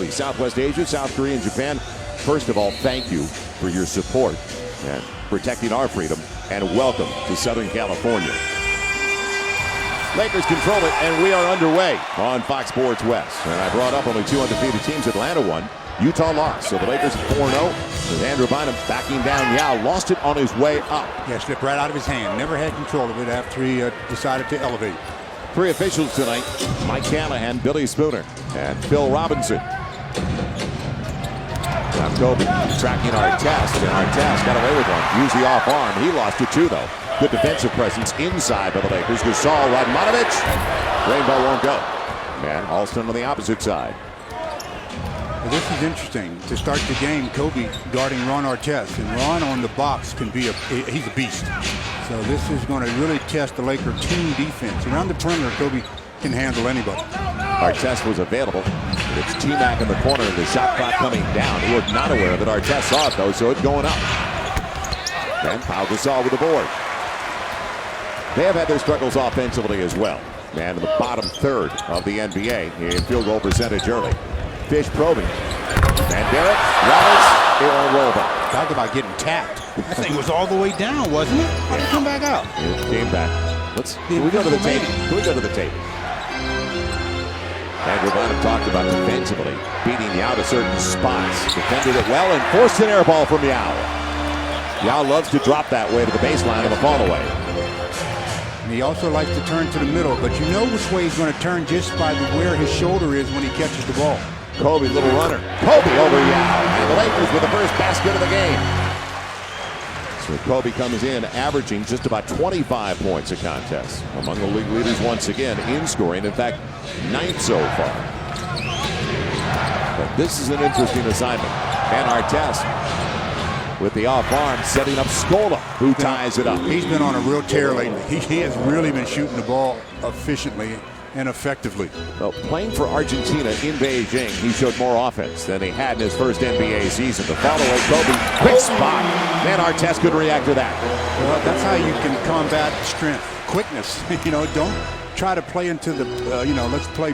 globally, Southwest Asia, South Korea, and Japan. First of all, thank you for your support and protecting our freedom, and welcome to Southern California. Lakers control it, and we are underway on Fox Sports West. And I brought up only two undefeated teams. Atlanta won, Utah lost. So the Lakers 4-0 with Andrew Bynum backing down Yao. Lost it on his way up. Yeah, slipped right out of his hand. Never had control of it after he decided to elevate. Three officials tonight: Mike Callahan, Billy Spooner, and Phil Robinson. Now Kobe tracking Artest, and Artest got away with one. Use the off arm. He lost it too, though. Good defensive presence inside by the Lakers. Gasol, Radmanovic. Rainbow won't go. And Alston on the opposite side. Well, this is interesting. To start the game, Kobe guarding Ron Artest. And Ron on the box can be he's a beast. So this is going to really test the Laker team defense. Around the perimeter, Kobe can handle anybody. Artest was available. It's T-Mac in the corner and the shot clock coming down. He was not aware that Artest saw it, though, so it's going up. And Pau Gasol with the board. They have had their struggles offensively as well. And in the bottom third of the NBA in field goal percentage early. Fish probing. And Derek Roberts, it won't roll back. Talk about getting tapped. That thing was all the way down, wasn't it? How did it come back out? It came back. Can we go to the tape? Can we go to the tape? Andrew Bynum talked about defensively beating Yao to certain spots. Defended it well and forced an air ball from Yao. Yao loves to drop that way to the baseline of the fall away. And he also likes to turn to the middle, but you know which way he's going to turn just by where his shoulder is when he catches the ball. Kobe, little runner. Kobe over Yao. And the Lakers with the first basket of the game. So Kobe comes in averaging just about 25 points a contest. Among the league leaders once again in scoring. In fact, 9th so far. But this is an interesting assignment. And Artest with the off arm setting up Scola, who ties it up. He's been on a real tear lately. He has really been shooting the ball efficiently and effectively. Well, playing for Argentina in Beijing, he showed more offense than he had in his first NBA season. The follow-away, Kobe, quick spot. Man, Artest couldn't react to that. Well, that's how you can combat strength, quickness. Don't try to play into the, let's play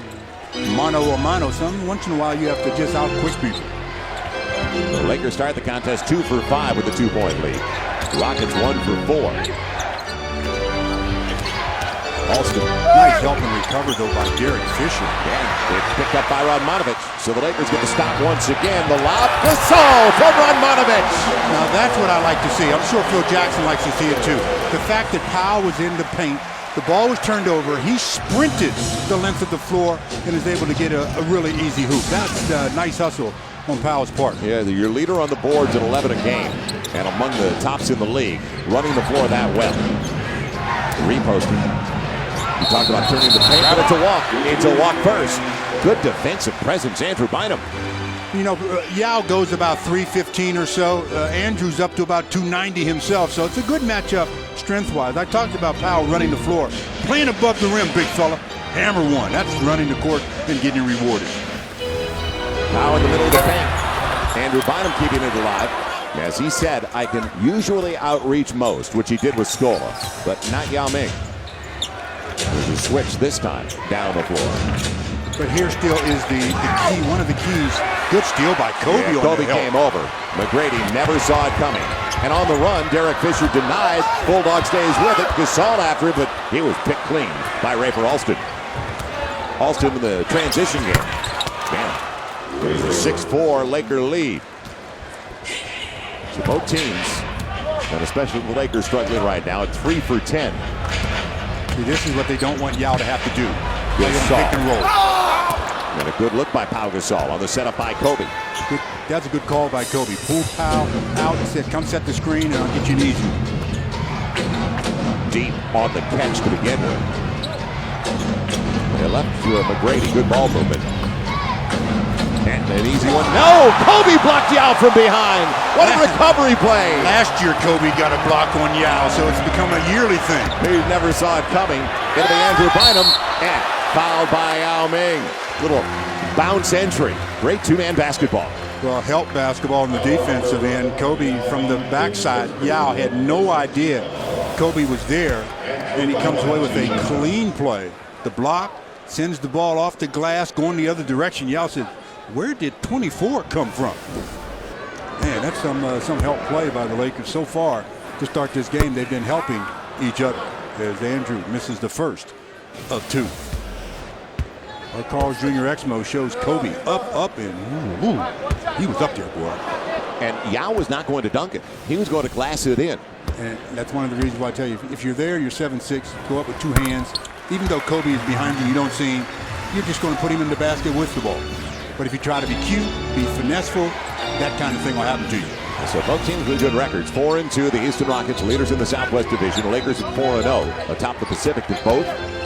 mano a mano. Once in a while, you have to just out-quick people. The Lakers start the contest 2 for 5 with a 2-point lead. Rockets 1 for 4. Alston. Nice help and recover, though, by Derek Fisher. Yeah, it's picked up by Radmanovic. So the Lakers get to stop once again. The lob. Gasol from Radmanovic. Now, that's what I like to see. I'm sure Phil Jackson likes to see it, too. The fact that Powell was in the paint, the ball was turned over, he sprinted the length of the floor and is able to get a really easy hoop. That's a nice hustle on Powell's part. Yeah, your leader on the boards at 11 a game and among the tops in the league, running the floor that well. Reposting. You talked about turning the paint, but it's a walk. It's a walk first. Good defensive presence, Andrew Bynum. Yao goes about 315 or so. Andrew's up to about 290 himself, so it's a good matchup strength-wise. I talked about Powell running the floor. Playing above the rim, big fella. Hammer one. That's running the court and getting rewarded. Now in the middle of the paint. Andrew Bynum keeping it alive. As he said, I can usually outreach most, which he did with Scola, but not Yao Ming. There's a switch this time, down the floor. But here still is the key, one of the keys. Good steal by Kobe. Yeah, Kobe came over. McGrady never saw it coming. And on the run, Derek Fisher denied. Bulldog stays with it. Gasol after it, but he was picked clean by Rafer Alston. Alston in the transition game. Damn. There's a 6-4 Laker lead. So both teams, and especially the Lakers, struggling right now at 3 for 10. See, this is what they don't want Yao to have to do. Gasol. Pick and roll. And a good look by Pau Gasol on the setup by Kobe. That's a good call by Kobe. Pulled Pau out and said, come set the screen and I'll get you an easy. Deep on the catch to begin with. They left to McGrady. Good ball movement. And an easy one. No! Kobe blocked Yao from behind. What a recovery play. Last year, Kobe got a block on Yao, so it's become a yearly thing. He never saw it coming. It'll be Andrew Bynum. And fouled by Yao Ming. Little bounce entry. Great two-man basketball. Well, help basketball on the defensive end. Kobe from the backside. Yao had no idea Kobe was there, and he comes away with a clean play. The block sends the ball off the glass, going the other direction. Yao said, Where did 24 come from? Man, that's some help play by the Lakers so far to start this game. They've been helping each other as Andrew misses the first of two. Our Carl's Jr. Exmo shows Kobe up, and he was up there, boy. And Yao was not going to dunk it. He was going to glass it in. And that's one of the reasons why I tell you, if you're there, you're 7'6", go up with two hands. Even though Kobe is behind you, you don't see him, you're just going to put him in the basket with the ball. But if you try to be cute, be finesseful, that kind of thing will happen to you. So both teams with good records. 4-2, the Houston Rockets, leaders in the Southwest Division. The Lakers at 4-0, atop the Pacific. They're both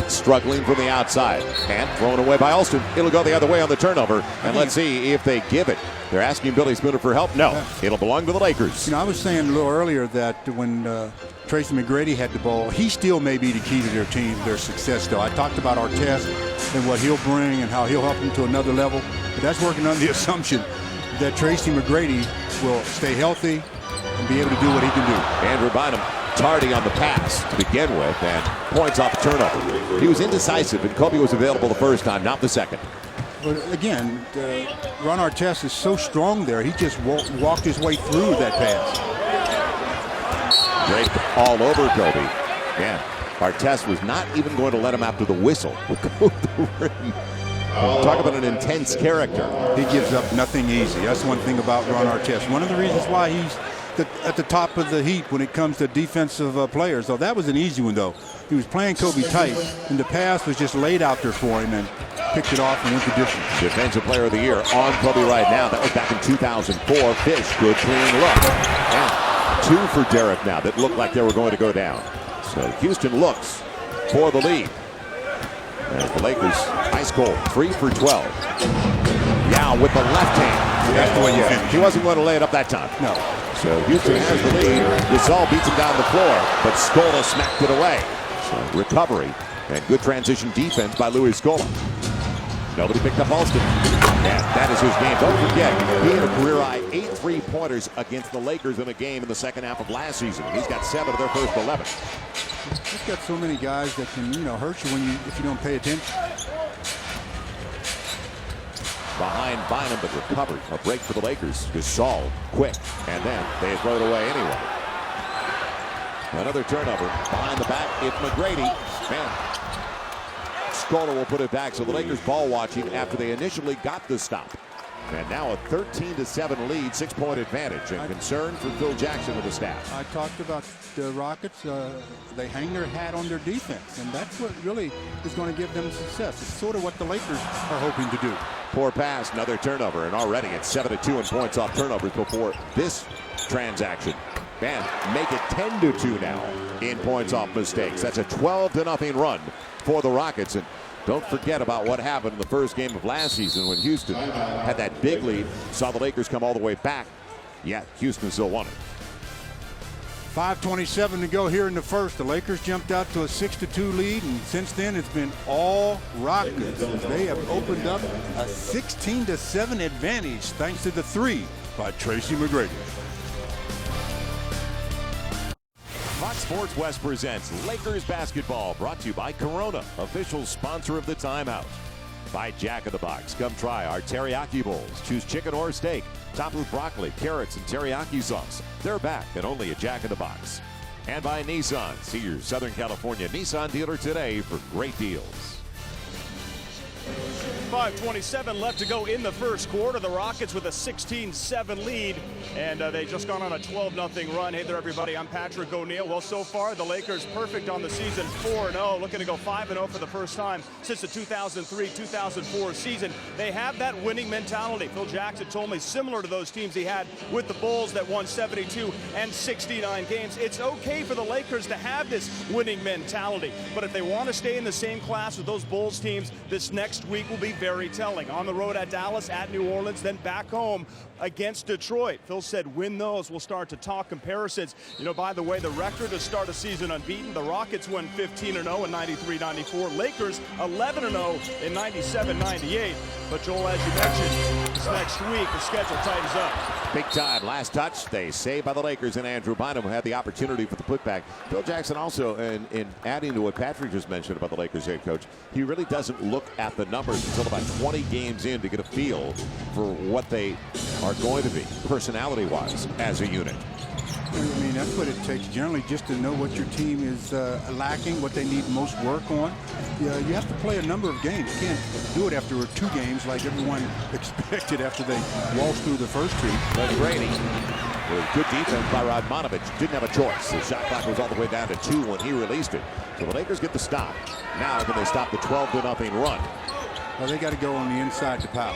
struggling from the outside. And thrown away by Alston. It'll go the other way on the turnover. And let's see if they give it. They're asking Billy Spooner for help. No, it'll belong to the Lakers. You know, I was saying a little earlier that when Tracy McGrady had the ball, he still may be the key to their team, their success, though. I talked about Artest and what he'll bring and how he'll help them to another level. But that's working on the assumption that Tracy McGrady will stay healthy and be able to do what he can do. Andrew Bynum tardy on the pass to begin with, and points off the turnover. He was indecisive, and Kobe was available the first time, not the second. But again, Ron Artest is so strong there. He just walked his way through that pass. Draped all over Kobe. Man, Artest was not even going to let him after the whistle. Talk about an intense character. He gives up nothing easy. That's one thing about Ron Artest. One of the reasons why he's at the top of the heap when it comes to defensive players. So that was an easy one, though. He was playing Kobe tight, and the pass was just laid out there for him and picked it off and went to distance. Defensive Player of the Year on Kobe right now. That was back in 2004. Fish, good clean look. And two for Derek now that looked like they were going to go down. So Houston looks for the lead. And the Lakers, ice cold, 3 for 12. Yao with the left hand. That's the way you finish. He wasn't going to lay it up that time. No. So Houston has the lead. Gasol beats him down the floor, but Scola smacked it away. So recovery and good transition defense by Louis Scola. Nobody picked up Alston. And that is his game. Don't forget, he had a career-high 8 3-pointers against the Lakers in a game in the second half of last season. He's got 7 of their first 11. He's got so many guys that can, hurt you if you don't pay attention. Behind Bynum, but recovered. A break for the Lakers. Gasol, quick, and then they throw it away anyway. Another turnover. Behind the back, it's McGrady. Man, Scola will put it back. So the Lakers ball watching after they initially got the stop. And now a 13-7 lead, 6-point advantage, and concern for Phil Jackson and the staff. I talked about the Rockets. They hang their hat on their defense, and that's what really is going to give them success. It's sort of what the Lakers are hoping to do. Poor pass, another turnover, and already it's 7-2 in points off turnovers before this transaction. Man, make it 10-2 now in points off mistakes. That's a 12-0 run for the Rockets. And don't forget about what happened in the first game of last season when Houston had that big lead, saw the Lakers come all the way back. Yeah, Houston still won it. 5:27 to go here in the first. The Lakers jumped out to a 6-2 lead, and since then it's been all Rockets. They have opened up a 16-7 advantage thanks to the 3 by Tracy McGrady. Fox Sports West presents Lakers basketball, brought to you by Corona, official sponsor of the timeout. By Jack in the Box. Come try our teriyaki bowls. Choose chicken or steak, topped with broccoli, carrots, and teriyaki sauce. They're back and only at Jack in the Box. And by Nissan. See your Southern California Nissan dealer today for great deals. 5:27 left to go in the first quarter. The Rockets with a 16-7 lead, and they just gone on a 12-0 run. Hey there, everybody. I'm Patrick O'Neal. Well, so far, the Lakers perfect on the season, 4-0, looking to go 5-0 for the first time since the 2003-2004 season. They have that winning mentality. Phil Jackson told me similar to those teams he had with the Bulls that won 72 and 69 games. It's okay for the Lakers to have this winning mentality, but if they want to stay in the same class with those Bulls teams, this next week will be very telling. On the road at Dallas, at New Orleans, then back home against Detroit. Phil said win those, we'll start to talk comparisons. By the way, the record to start a season unbeaten, the Rockets won 15-0 in 93-94. Lakers 11-0 in 97-98. But Joel, as you mentioned, this next week the schedule tightens up. Big time. Last touch. They saved by the Lakers, and Andrew Bynum had the opportunity for the putback. Phil Jackson also, in adding to what Patrick just mentioned about the Lakers head coach, he really doesn't look at the numbers until about 20 games in to get a feel for what they are going to be, personality-wise, as a unit. I mean, that's what it takes generally, just to know what your team is lacking, what they need most work on. Yeah, you have to play a number of games. You can't do it after 2 games like everyone expected after they waltzed through the first 2. McGrady with good defense by Radmanovich. Didn't have a choice. The shot clock was all the way down to 2 when he released it. So the Lakers get the stop. Now can they stop the 12-0 run? Well, they got to go on the inside to Powell.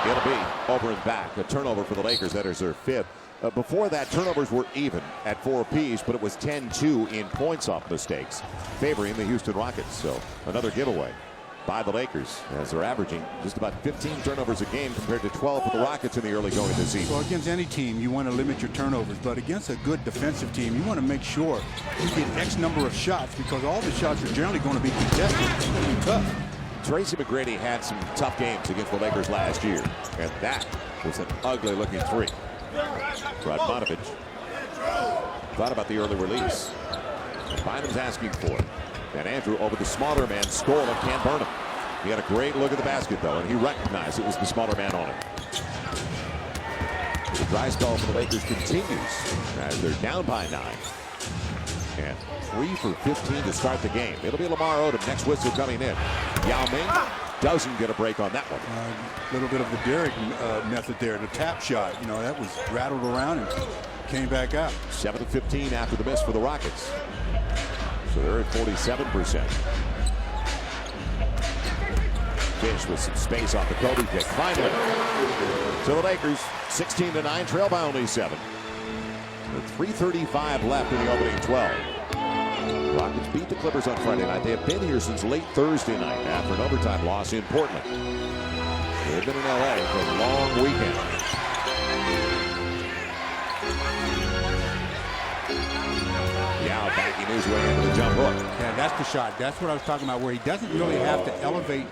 It'll be over and back. A turnover for the Lakers. That is their 5th. Before that, turnovers were even at 4 apiece, but it was 10-2 in points off mistakes, favoring the Houston Rockets. So another giveaway by the Lakers, as they're averaging just about 15 turnovers a game compared to 12 for the Rockets in the early going of the season. Well, against any team, you want to limit your turnovers, but against a good defensive team, you want to make sure you get X number of shots, because all the shots are generally going to be contested. It's going to be tough. Tracy McGrady had some tough games against the Lakers last year, and that was an ugly-looking 3. Radmanovich thought about the early release. Bynum's asking for it. And Andrew over the smaller man, Scola, can't burn him. He had a great look at the basket, though, and he recognized it was the smaller man on it. The dry spell for the Lakers continues as they're down by 9. And 3 for 15 to start the game. It'll be Lamar Odom. Next whistle coming in. Yao Ming doesn't get a break on that one. A little bit of the Derek method there. The tap shot, you know, that was rattled around and came back out. 7 of 15 after the miss for the Rockets. So they're at 47%. Fish with some space off the Kobe pick. Finally. So the Lakers 16-9, trail by only 7. With 3:35 left in the opening 12. Rockets beat the Clippers on Friday night. They have been here since late Thursday night after an overtime loss in Portland. They've been in LA for a long weekend. Yao backing his way into the jump hook. Yeah, that's the shot. That's what I was talking about, where he doesn't really have to elevate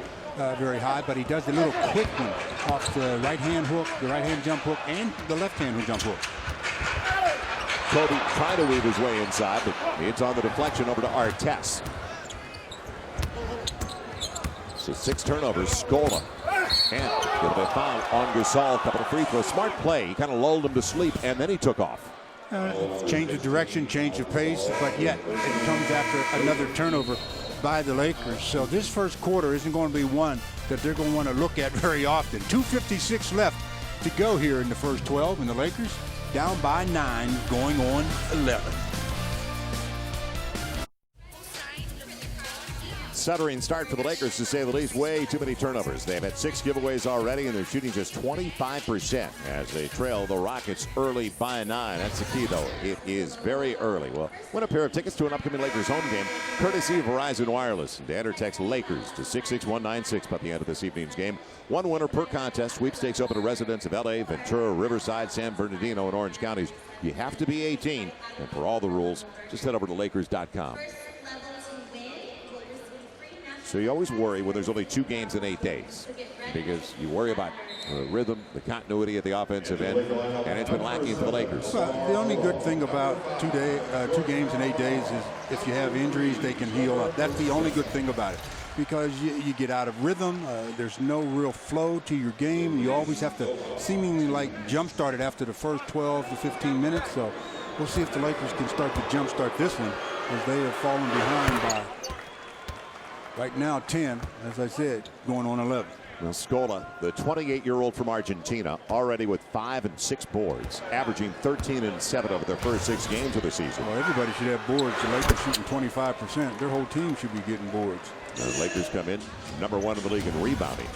very high, but he does the little quick one off the right-hand hook, the right-hand jump hook, and the left-hand jump hook. Kobe trying to weave his way inside, but it's on the deflection over to Artest. So 6 turnovers. Scola. And it'll be foul on Gasol. Couple of free throws. Smart play. He kind of lulled him to sleep, and then he took off. Change of direction, change of pace, but yet it comes after another turnover by the Lakers. So this first quarter isn't going to be one that they're going to want to look at very often. 2:56 left to go here in the first 12, and the Lakers down by 9, going on 11. Stuttering start for the Lakers, to say the least. Way too many turnovers. They've had 6 giveaways already, and they're shooting just 25% as they trail the Rockets early by 9. That's the key, though. It is very early. Well, win a pair of tickets to an upcoming Lakers home game, courtesy of Verizon Wireless. And to enter, text Lakers to 66196 by the end of this evening's game. 1 winner per contest. Sweepstakes open to residents of LA, Ventura, Riverside, San Bernardino, and Orange counties. You have to be 18. And for all the rules, just head over to Lakers.com. So you always worry when there's only 2 games in 8 days, because you worry about the rhythm, the continuity at the offensive end, and it's been lacking for the Lakers. Well, the only good thing about 2 games in 8 days is if you have injuries, they can heal up. That's the only good thing about it, because you get out of rhythm. There's no real flow to your game. You always have to seemingly like jump-start it after the first 12 to 15 minutes. So we'll see if the Lakers can start to jump-start this one, as they have fallen behind by right now 10, as I said, going on 11. Now Scola, the 28-year-old from Argentina, already with 5 and 6 boards, averaging 13 and 7 over their first 6 games of the season. Well, everybody should have boards. The Lakers shooting 25%. Their whole team should be getting boards. Now the Lakers come in number 1 in the league in rebounding.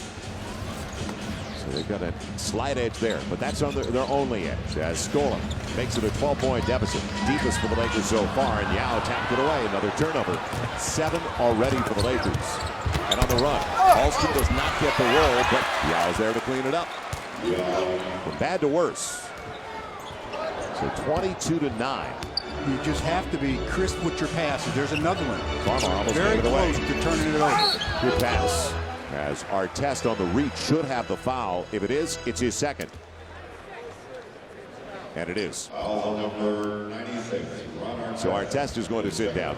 So they've got a slight edge there, but that's on their only edge, as Scola makes it a 12-point deficit. Deepest for the Lakers so far, and Yao tapped it away. Another turnover. 7 already for the Lakers. And on the run, Alston does not get the roll, but Yao's there to clean it up. From bad to worse. So 22-9. You just have to be crisp with your passes. There's another one. Farmer almost very gave it away. close to turning it over. Good pass. As Artest on the reach should have the foul. If it is, it's his second. And it is. Number 96, So Artest is going to sit down.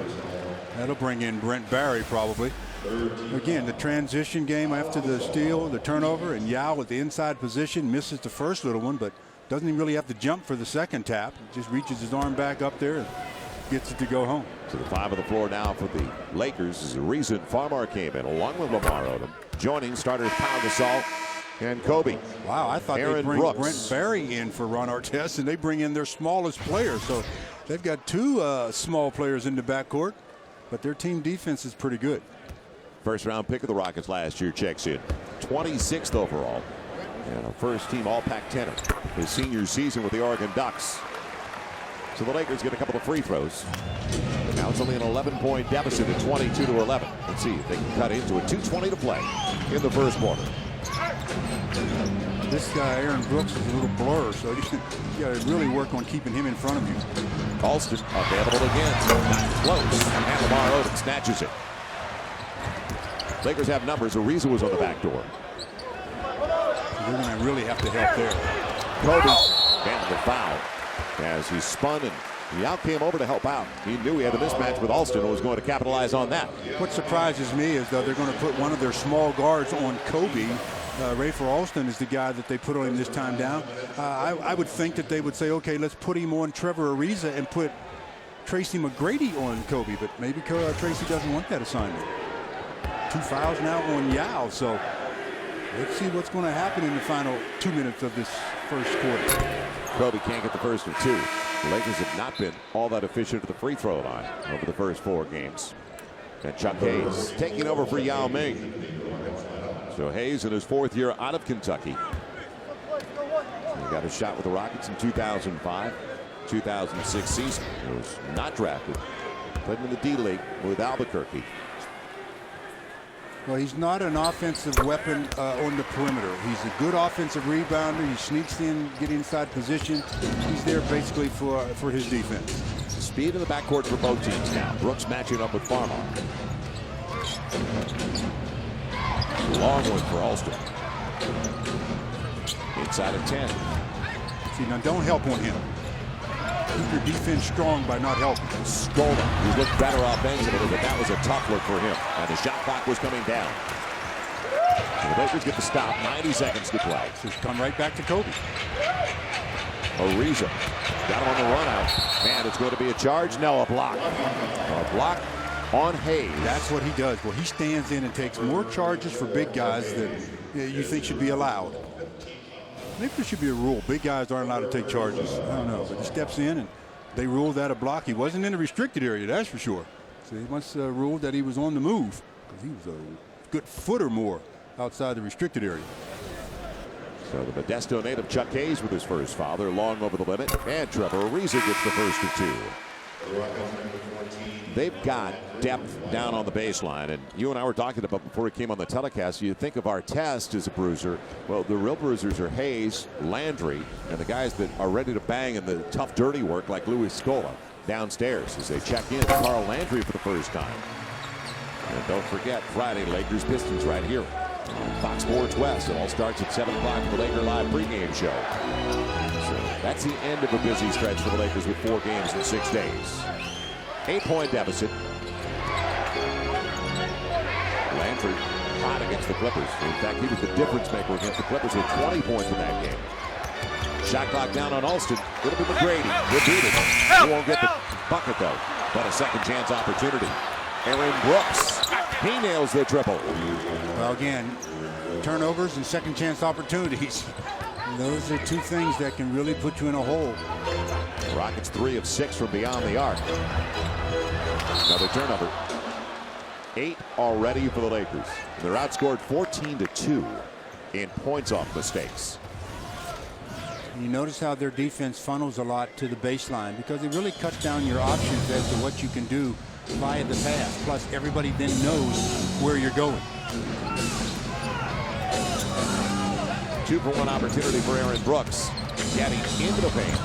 That'll bring in Brent Barry probably. Again, the transition game after the steal, the turnover, and Yao at the inside position misses the first little one, but doesn't even really have to jump for the second tap. Just reaches his arm back up there and gets it to go home. So the 5 on the floor now for the Lakers is the reason Farmar came in along with Lamar Odom. Joining starters Pau Gasol and Kobe. Wow, I thought Aaron they'd bring Brooks. Brent Barry in for Ron Artest, and they bring in their smallest player. So they've got two small players in the backcourt, but their team defense is pretty good. First round pick of the Rockets last year checks in. 26th overall. And a first team all Pac-10er. His senior season with the Oregon Ducks. So the Lakers get a couple of free throws. Now it's only an 11-point deficit at 22-11. Let's see if they can cut into it. 2:20 to play in the first quarter. This guy, Aaron Brooks, is a little blur, so you got to really work on keeping him in front of you. Alston available again. Not close. And Lamar Odom snatches it. Lakers have numbers. Ariza was on the back door. They're going to really have to help there. Kobe and the foul as he spun and Yao came over to help out. He knew he had the mismatch with Alston and was going to capitalize on that. What surprises me is that they're going to put one of their small guards on Kobe. Rafer Alston is the guy that they put on him this time down. I would think that they would say, okay, let's put him on Trevor Ariza and put Tracy McGrady on Kobe, but maybe Tracy doesn't want that assignment. 2 fouls now on Yao, so let's see what's going to happen in the final 2 minutes of this first quarter. Kobe can't get the first of 2. The Lakers have not been all that efficient at the free throw line over the first 4 games. And Chuck Hayes taking over for Yao Ming. So Hayes in his 4th year out of Kentucky. He got a shot with the Rockets in 2005, 2006 season. He was not drafted. Played in the D League with Albuquerque. Well, he's not an offensive weapon on the perimeter. He's a good offensive rebounder. He sneaks in, get inside position. He's there basically for his defense. Speed in the backcourt for both teams now. Brooks matching up with Farmar. Long one for Alston. Inside of 10. See, now don't help on him. Keep your defense strong by not helping. Scola, who looked better offensively, but that was a tough look for him. And the shot clock was coming down. And the Lakers get the stop. 90 seconds to play. Just come right back to Kobe. Ariza got him on the run out. Man, it's going to be a charge. No, a block. A block on Hayes. That's what he does. Well, he stands in and takes more charges for big guys than you think should be allowed. Maybe there should be a rule. Big guys aren't allowed to take charges. I don't know. But he steps in and they ruled that a block. He wasn't in the restricted area, that's for sure. So he must ruled that he was on the move because he was a good foot or more outside the restricted area. So the Modesto native Chuck Hayes with his first foul. They're long over the limit. And Trevor Ariza gets the first of 2. They've got depth down on the baseline, and you and I were talking about before he came on the telecast. You think of Artest as a bruiser. Well, the real bruisers are Hayes, Landry, and the guys that are ready to bang in the tough, dirty work like Louis Scola downstairs as they check in. Carl Landry for the first time. And don't forget Friday, Lakers Pistons right here on Fox Sports West. It all starts at 7 o'clock for the Laker Live pregame show. So that's the end of a busy stretch for the Lakers with 4 games in 6 days. 8-point deficit. Landry hot against the Clippers. In fact, he was the difference maker against the Clippers with 20 points in that game. Shot clock down on Alston. It'll be McGrady. He'll beat it. He won't get the bucket, though. But a second chance opportunity. Aaron Brooks. He nails the triple. Well, again, turnovers and second chance opportunities. Those are 2 things that can really put you in a hole. Rockets 3 of 6 from beyond the arc. Another turnover. 8 already for the Lakers. They're outscored 14-2 in points off mistakes. You notice how their defense funnels a lot to the baseline because it really cuts down your options as to what you can do via the pass. Plus, everybody then knows where you're going. 2-for-1 opportunity for Aaron Brooks. Getting into the paint.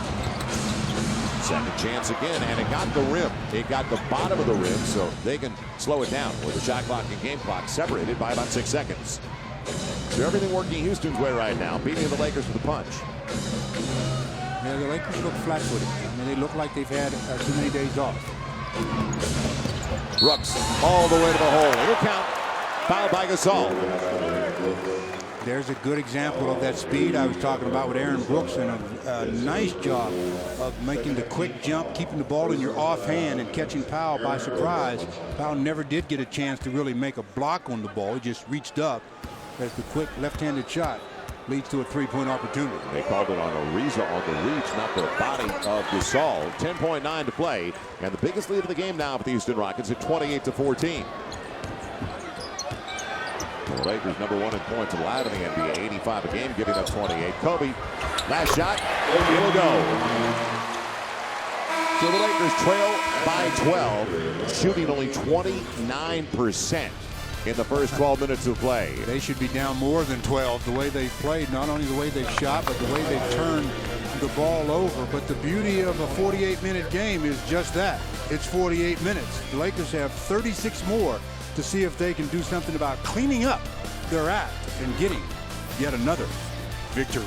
Second chance again, and it got the rim. It got the bottom of the rim, so they can slow it down with the shot clock and game clock separated by about 6 seconds. So everything working Houston's way right now, beating the Lakers with a punch. Yeah, the Lakers look flat-footed. I mean, they look like they've had too many days off. Brooks all the way to the hole. It'll count. Fouled by Gasol. There's a good example of that speed I was talking about with Aaron Brooks, and a nice job of making the quick jump, keeping the ball in your offhand and catching Powell by surprise. Powell never did get a chance to really make a block on the ball. He just reached up as the quick left-handed shot leads to a three-point opportunity. They called it on Ariza on the reach, not the body of Gasol. 10.9 to play, and the biggest lead of the game now for the Houston Rockets at 28-14. The Lakers #1 in points allowed in the NBA, 85 a game, giving up 28. Kobe, last shot, it'll go. So the Lakers trail by 12, shooting only 29% in the first 12 minutes of play. They should be down more than 12 the way they've played, not only the way they've shot, but the way they've turned the ball over. But the beauty of a 48-minute game is just that. It's 48 minutes. The Lakers have 36 more to see if they can do something about cleaning up their act and getting yet another victory.